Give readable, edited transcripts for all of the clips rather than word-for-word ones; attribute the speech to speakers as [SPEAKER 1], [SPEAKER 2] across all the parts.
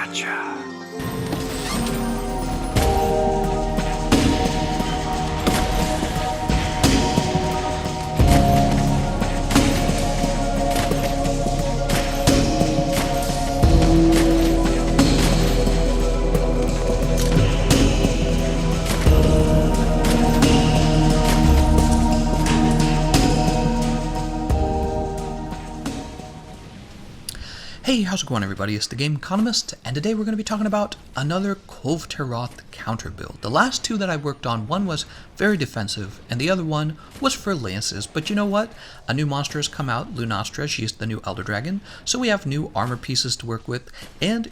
[SPEAKER 1] Gotcha.
[SPEAKER 2] Hey, how's it going everybody? It's Thegameconomist, and today we're going to be talking about another Kulve Taroth Counter Build. The last two that I worked on, one was very defensive, and the other one was for lances. But you know what? A new monster has come out, Lunastra. She's the new Elder Dragon, so we have new armor pieces to work with, and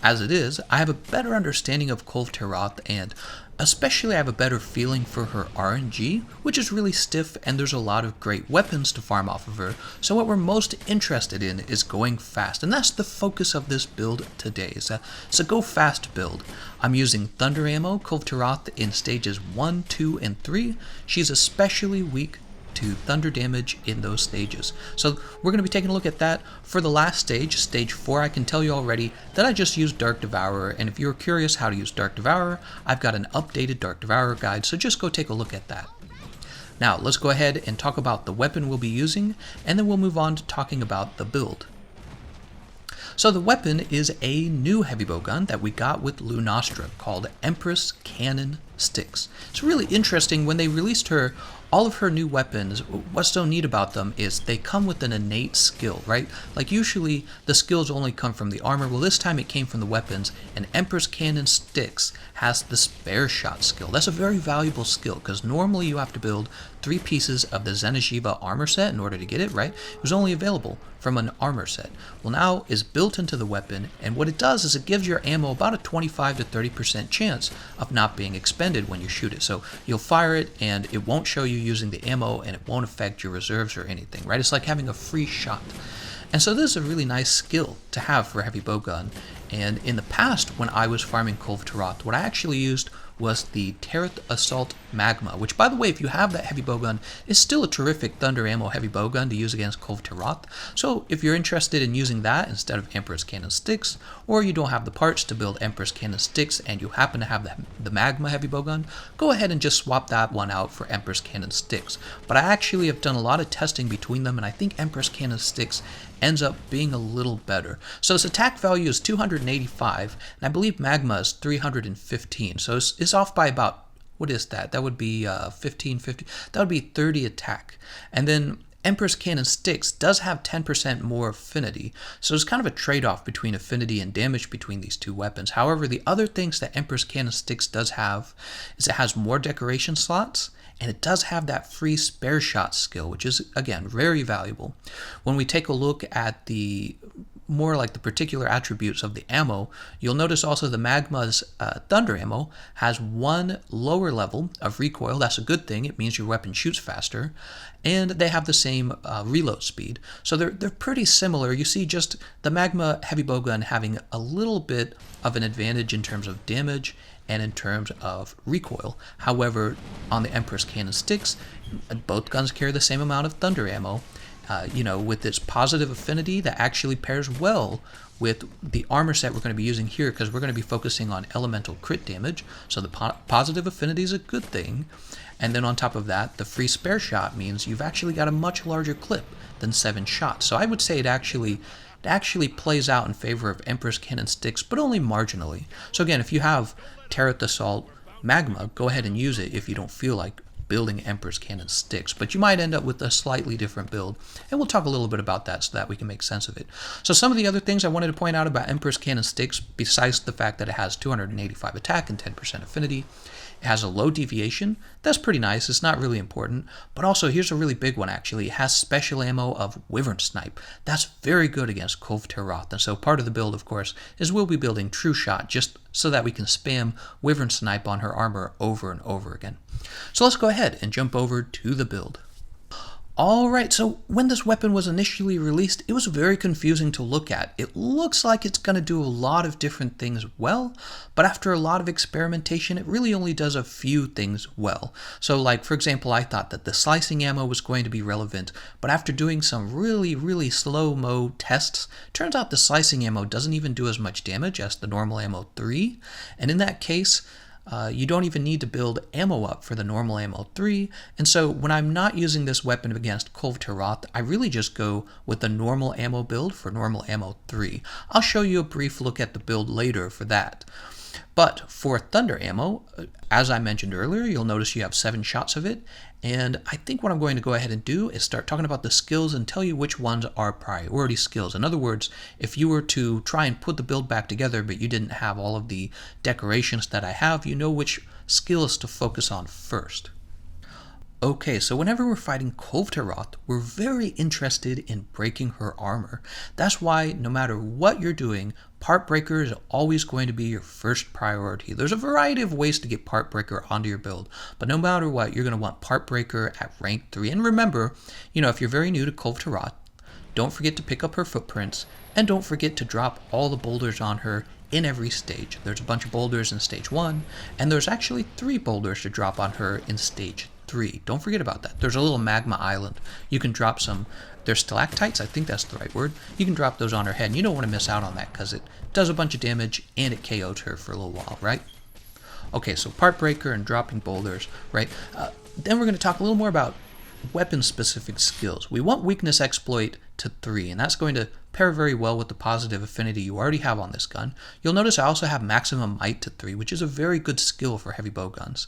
[SPEAKER 2] as it is, I have a better understanding of Kulve Taroth, and especially I have a better feeling for her RNG, which is really stiff, and there's a lot of great weapons to farm off of her. So what we're most interested in is going fast, and that's the focus of this build today. It's a go fast build. I'm using Thunder Ammo, Kulve Taroth in stages 1, 2, and 3. She's especially weak to thunder damage in those stages. So we're going to be taking a look at that. For the last stage, stage 4, I can tell you already that I just used Dark Devourer, and if you're curious how to use Dark Devourer, I've got an updated Dark Devourer guide, so just go take a look at that. Now let's go ahead and talk about the weapon we'll be using, and then we'll move on to talking about the build. So the weapon is a new heavy bowgun that we got with Lunastra called Empress Cannon Styx. It's really interesting. When they released her, all of her new weapons, what's so neat about them is they come with an innate skill, right? Like usually the skills only come from the armor. Well, this time it came from the weapons, and Empress Cannon Styx has the spare shot skill. That's a very valuable skill because normally you have to build 3 pieces of the Xeno'jiiva armor set in order to get it, right? It was only available from an armor set. Well, now is built into the weapon, and what it does is it gives your ammo about a 25 to 30% chance of not being expended when you shoot it. So you'll fire it and it won't show you using the ammo, and it won't affect your reserves or anything, right? It's like having a free shot. And so this is a really nice skill to have for a heavy bowgun. And in the past, when I was farming Kulve Taroth, what I actually used was the Taroth Assault Magma, which, by the way, if you have that heavy bowgun, is still a terrific thunder ammo heavy bowgun to use against Kulve Taroth. So if you're interested in using that instead of Empress Cannon Styx, or you don't have the parts to build Empress Cannon Styx and you happen to have the Magma heavy bowgun, go ahead and just swap that one out for Empress Cannon Styx. But I actually have done a lot of testing between them, and I think Empress Cannon Styx ends up being a little better. So its attack value is 285, and I believe Magma is 315. So it's off by about, what is that? That would be 15, 50. That would be 30 attack. And then Empress Cannon Styx does have 10% more affinity, so it's kind of a trade-off between affinity and damage between these two weapons. However, the other things that Empress Cannon Styx does have is it has more decoration slots, and it does have that free spare shot skill, which is, again, very valuable. When we take a look at the more like the particular attributes of the ammo, you'll notice also the Magma's thunder ammo has 1 lower level of recoil. That's a good thing. It means your weapon shoots faster, and they have the same reload speed. So they're pretty similar. You see just the Magma heavy bowgun having a little bit of an advantage in terms of damage and in terms of recoil. However, on the Empress Cannon Styx, both guns carry the same amount of thunder ammo, with its positive affinity that actually pairs well with the armor set we're going to be using here, because we're going to be focusing on elemental crit damage. So the positive affinity is a good thing. And then on top of that, the free spare shot means you've actually got a much larger clip than 7 shots. So I would say it actually plays out in favor of Empress Cannon Styx, but only marginally. So again, if you have Taroth Assault Magma, go ahead and use it if you don't feel like building Empress Cannon Styx, but you might end up with a slightly different build, and we'll talk a little bit about that so that we can make sense of it. So some of the other things I wanted to point out about Empress Cannon Styx, besides the fact that it has 285 attack and 10% affinity, it has a low deviation. That's pretty nice. It's not really important. But also, here's a really big one, actually. It has special ammo of Wyvern Snipe. That's very good against Kulve Taroth. And so part of the build, of course, is we'll be building True Shot just so that we can spam Wyvern Snipe on her armor over and over again. So let's go ahead and jump over to the build. Alright, so when this weapon was initially released, it was very confusing to look at. It looks like it's going to do a lot of different things well, but after a lot of experimentation, it really only does a few things well. So like, for example, I thought that the slicing ammo was going to be relevant, but after doing some really slow-mo tests, turns out the slicing ammo doesn't even do as much damage as the normal ammo 3, and in that case, you don't even need to build ammo up for the normal ammo 3, and so when I'm not using this weapon against Kulve Taroth, I really just go with the normal ammo build for normal ammo 3. I'll show you a brief look at the build later for that. But for thunder ammo, as I mentioned earlier, you'll notice you have 7 shots of it, and I think what I'm going to go ahead and do is start talking about the skills and tell you which ones are priority skills. In other words, if you were to try and put the build back together but you didn't have all of the decorations that I have, you know which skills to focus on first. Okay, so whenever we're fighting Kulve Taroth, we're very interested in breaking her armor. That's why no matter what you're doing, Part Breaker is always going to be your first priority. There's a variety of ways to get Part Breaker onto your build, but no matter what, you're going to want Part Breaker at rank 3. And remember, if you're very new to Kulve Taroth, don't forget to pick up her footprints, and don't forget to drop all the boulders on her in every stage. There's a bunch of boulders in stage 1, and there's actually 3 boulders to drop on her in stage 3. Don't forget about that. There's a little magma island. You can drop some, there's stalactites, I think that's the right word. You can drop those on her head, and you don't want to miss out on that because it does a bunch of damage and it KO'd her for a little while, right? Okay, so Part Breaker and dropping boulders, right? Then we're going to talk a little more about weapon-specific skills. We want Weakness Exploit to 3, and that's going to pair very well with the positive affinity you already have on this gun. You'll notice I also have Maximum Might to 3, which is a very good skill for heavy bowguns.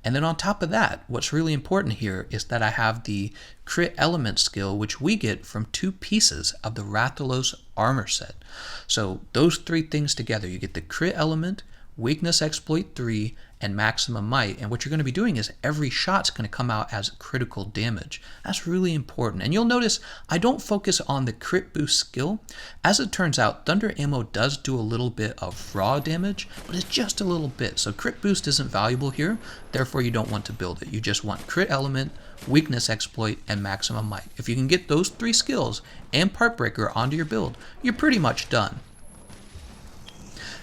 [SPEAKER 2] And then on top of that, what's really important here is that I have the Crit Element skill, which we get from 2 pieces of the Rathalos armor set. So those 3 things together, you get the Crit Element, Weakness Exploit 3, and Maximum Might, and what you're going to be doing is every shot's going to come out as critical damage. That's really important, and you'll notice I don't focus on the crit boost skill. As it turns out, thunder ammo does do a little bit of raw damage, but it's just a little bit, so crit boost isn't valuable here, therefore you don't want to build it. You just want Crit Element, Weakness Exploit, and Maximum Might. If you can get those 3 skills and Part Breaker onto your build, you're pretty much done.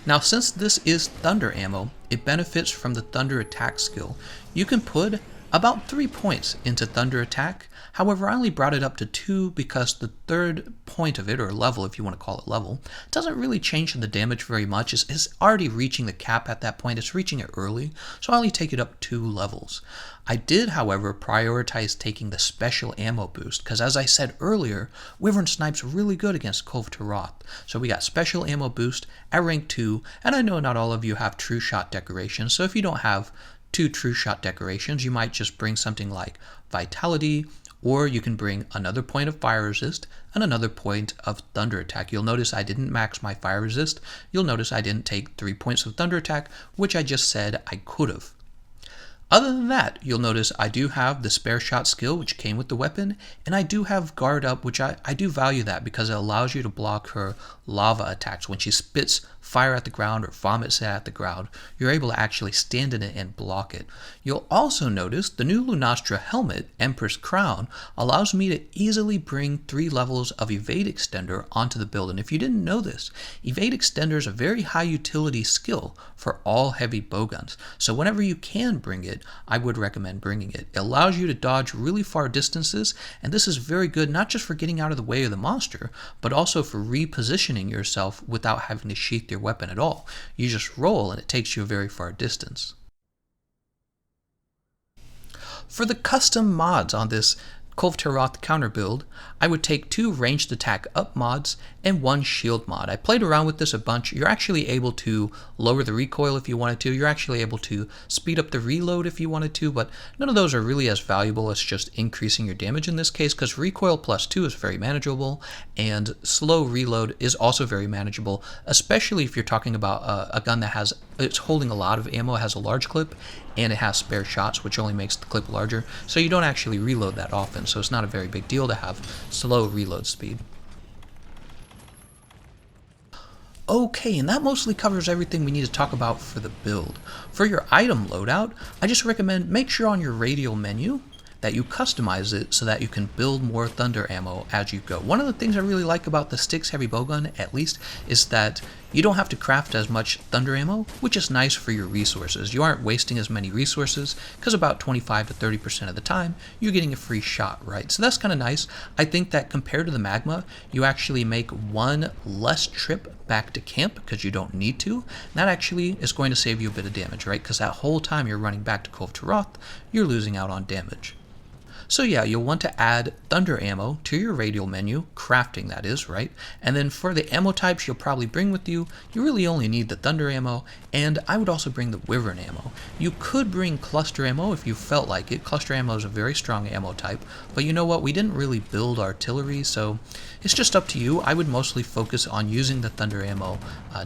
[SPEAKER 2] Now, since this is thunder ammo, it benefits from the thunder attack skill. You can put about 3 points into thunder attack. However, I only brought it up to 2 because the 3rd point of it, or level if you want to call it level, doesn't really change the damage very much. It's already reaching the cap at that point. It's reaching it early, so I only take it up 2 levels. I did, however, prioritize taking the special ammo boost, because as I said earlier, Wyvern Snipe's really good against Kulve Taroth. So we got special ammo boost at rank 2, and I know not all of you have true shot decorations, so if you don't have 2 true shot decorations, you might just bring something like Vitality, or you can bring another point of fire resist and another point of thunder attack. You'll notice I didn't max my fire resist. You'll notice I didn't take 3 points of thunder attack, which I just said I could have. Other than that, you'll notice I do have the spare shot skill, which came with the weapon, and I do have guard up, which I do value that because it allows you to block her lava attacks. When she spits fire at the ground or vomits it at the ground, you're able to actually stand in it and block it. You'll also notice the new Lunastra helmet, Empress Crown, allows me to easily bring 3 levels of Evade Extender onto the build. And if you didn't know this, Evade Extender is a very high utility skill for all heavy bowguns. So whenever you can bring it, I would recommend bringing it. It allows you to dodge really far distances, and this is very good not just for getting out of the way of the monster, but also for repositioning yourself without having to sheath your weapon at all. You just roll and it takes you a very far distance. For the custom mods on this Kulve Taroth Counter Build, I would take 2 ranged attack up mods and 1 shield mod. I played around with this a bunch. You're actually able to lower the recoil if you wanted to. You're actually able to speed up the reload if you wanted to, but none of those are really as valuable as just increasing your damage in this case, because recoil +2 is very manageable, and slow reload is also very manageable, especially if you're talking about a gun that it's holding a lot of ammo, it has a large clip, and it has spare shots, which only makes the clip larger, so you don't actually reload that often, so it's not a very big deal to have slow reload speed. Okay, and that mostly covers everything we need to talk about for the build. For your item loadout, I just recommend make sure on your radial menu that you customize it so that you can build more thunder ammo as you go. One of the things I really like about the Styx heavy bowgun, at least, is that you don't have to craft as much thunder ammo, which is nice for your resources. You aren't wasting as many resources because about 25 to 30% of the time you're getting a free shot, right? So that's kind of nice. I think that compared to the Magma, you actually make one less trip back to camp because you don't need to. And that actually is going to save you a bit of damage, right? Because that whole time you're running back to Kulve Taroth, you're losing out on damage. So yeah, you'll want to add thunder ammo to your radial menu, crafting that is, right? And then for the ammo types you'll probably bring with you, you really only need the thunder ammo, and I would also bring the wyvern ammo. You could bring cluster ammo if you felt like it. Cluster ammo is a very strong ammo type, but you know what, we didn't really build artillery, so it's just up to you. I would mostly focus on using the thunder ammo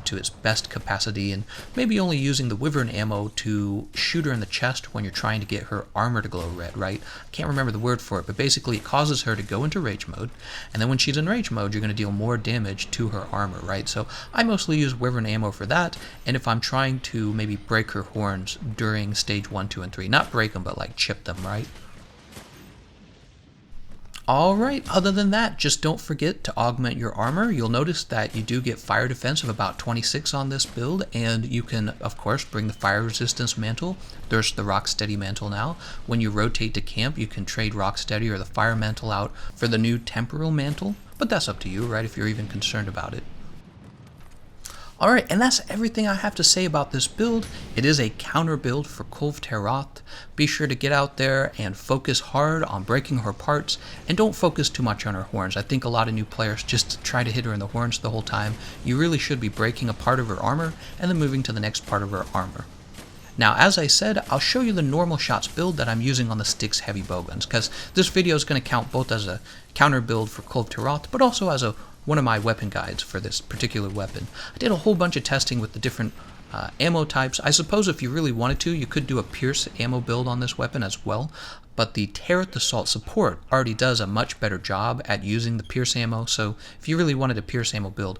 [SPEAKER 2] to its best capacity, and maybe only using the wyvern ammo to shoot her in the chest when you're trying to get her armor to glow red, right? I can't remember the word for it, but basically it causes her to go into rage mode, and then when she's in rage mode, you're going to deal more damage to her armor, right? So I mostly use wyvern ammo for that, and if I'm trying to maybe break her horns during stage 1, 2, and 3, not break them, but like chip them, right? Alright, other than that, just don't forget to augment your armor. You'll notice that you do get fire defense of about 26 on this build, and you can, of course, bring the fire resistance mantle. There's the rocksteady mantle now. When you rotate to camp, you can trade rocksteady or the fire mantle out for the new temporal mantle, but that's up to you, right, if you're even concerned about it. Alright, and that's everything I have to say about this build. It is a counter build for Kulve Taroth. Be sure to get out there and focus hard on breaking her parts, and don't focus too much on her horns. I think a lot of new players just try to hit her in the horns the whole time. You really should be breaking a part of her armor and then moving to the next part of her armor. Now, as I said, I'll show you the normal shots build that I'm using on the Styx heavy bowguns, because this video is going to count both as a counter build for Kulve Taroth, but also as one of my weapon guides for this particular weapon. I did a whole bunch of testing with the different ammo types. I suppose if you really wanted to, you could do a pierce ammo build on this weapon as well, but the Taroth Assault Support already does a much better job at using the pierce ammo, so if you really wanted a pierce ammo build,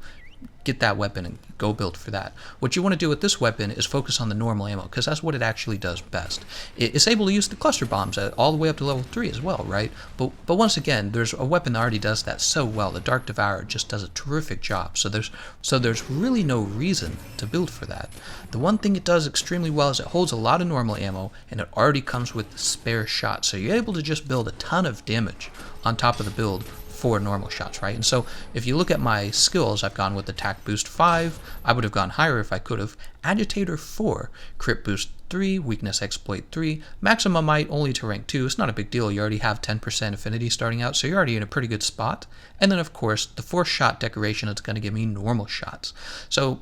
[SPEAKER 2] get that weapon and go build for that. What you want to do with this weapon is focus on the normal ammo, because that's what it actually does best. It's able to use the cluster bombs all the way up to level 3 as well, right? But once again, there's a weapon that already does that so well. The Dark Devourer just does a terrific job, so there's really no reason to build for that. The one thing it does extremely well is it holds a lot of normal ammo, and it already comes with spare shots, so you're able to just build a ton of damage on top of the build for normal shots, right? And so if you look at my skills, I've gone with attack boost 5, I would have gone higher if I could have, agitator 4, crit boost 3, weakness exploit 3, maximum might only to rank 2, it's not a big deal, you already have 10% affinity starting out, so you're already in a pretty good spot. And then of course, the 4 shot decoration is going to give me normal shots. So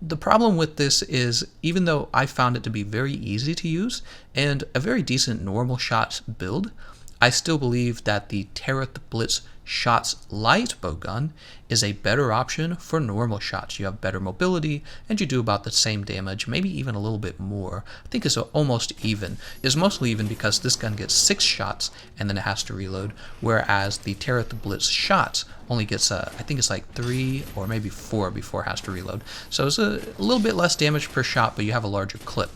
[SPEAKER 2] the problem with this is, even though I found it to be very easy to use and a very decent normal shots build, I still believe that the Taroth Blitz Shots Light Bowgun is a better option for normal shots. You have better mobility, and you do about the same damage, maybe even a little bit more. I think it's almost even. It's mostly even because this gun gets 6 shots, and then it has to reload, whereas the Taroth Blitz Shots only gets, I think it's like 3 or maybe 4 before it has to reload. So it's a little bit less damage per shot, but you have a larger clip.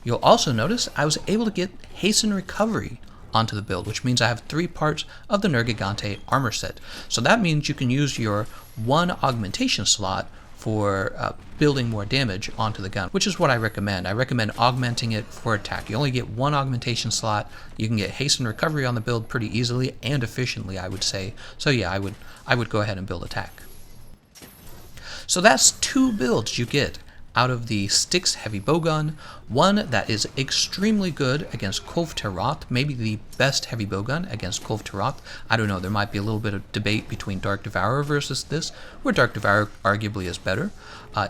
[SPEAKER 2] You'll also notice I was able to get Hasten Recovery onto the build, which means I have 3 parts of the Nergigante armor set. So that means you can use your 1 augmentation slot for building more damage onto the gun, which is what I recommend. I recommend augmenting it for attack. You only get 1 augmentation slot. You can get Hasten Recovery on the build pretty easily and efficiently, I would say. So yeah, I would go ahead and build attack. So that's 2 builds you get out of the Styx heavy bowgun, one that is extremely good against Kulve Taroth, maybe the best heavy bowgun against Kulve Taroth. I don't know, there might be a little bit of debate between Dark Devourer versus this, where Dark Devourer arguably is better.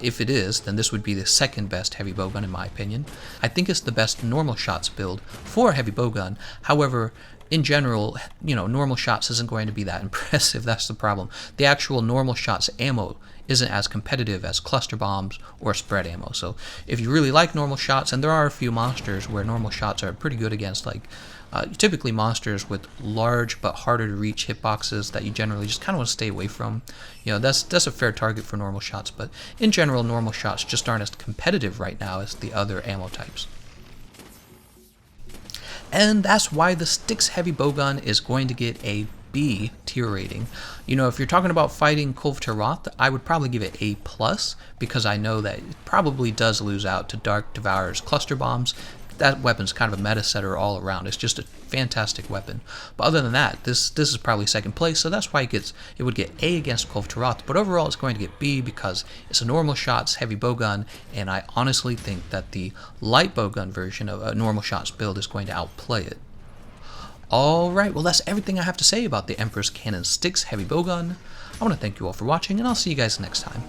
[SPEAKER 2] If it is, then this would be the second best heavy bowgun in my opinion. I think it's the best normal shots build for a heavy bowgun. However, in general, normal shots isn't going to be that impressive. That's the problem. The actual normal shots ammo isn't as competitive as cluster bombs or spread ammo. So if you really like normal shots, and there are a few monsters where normal shots are pretty good against, like typically monsters with large but harder to reach hitboxes that you generally just kind of want to stay away from. That's a fair target for normal shots, but in general, normal shots just aren't as competitive right now as the other ammo types. And that's why the Styx Heavy Bowgun is going to get a B tier rating. You know, if you're talking about fighting Kulve Taroth, I would probably give it A+, because I know that it probably does lose out to Dark Devourer's cluster bombs. That weapon's kind of a meta setter all around. It's just a fantastic weapon. But other than that, this is probably second place, so that's why it would get A against Kulve Taroth. But overall, it's going to get B because it's a normal shots heavy bowgun, and I honestly think that the light bowgun version of a normal shots build is going to outplay it. Alright, well that's everything I have to say about the Empress Cannon Styx Heavy Bowgun. I want to thank you all for watching, and I'll see you guys next time.